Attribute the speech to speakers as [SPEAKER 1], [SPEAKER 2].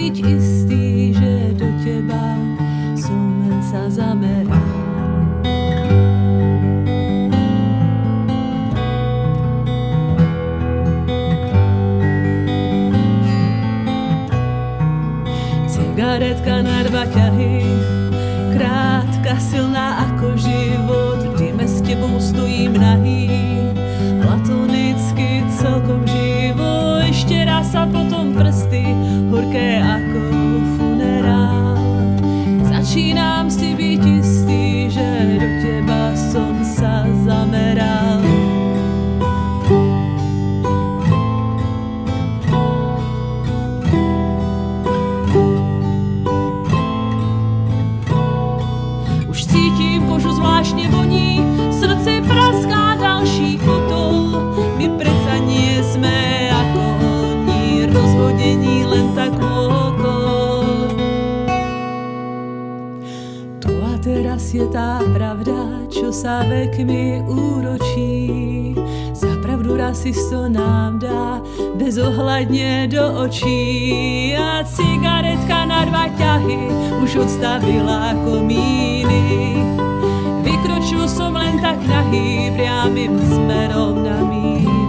[SPEAKER 1] byť istý, že do teba som sa zameral. Cigaretka na 2 ťahy, krátka, silná ako život, v dime s tebou stojím nahý, platonicky celkom živo, ešte raz sa potom prsty, horké ako funerál. Začínam si byť istý, že do teba som sa zameral. Už cítim, kožu zvláštne voní, v srdci praská další kotol. My predsa nie sme ako oni, rozhodení len tak okolo. To a teraz je tá pravda, čo sa vekmi úročí. Za pravdu rasisto nám dá bezohľadne do očí. A cigaretka na 2 ťahy už odstavila komíny. Vykročil som len tak nahý, priamym smerom na mín.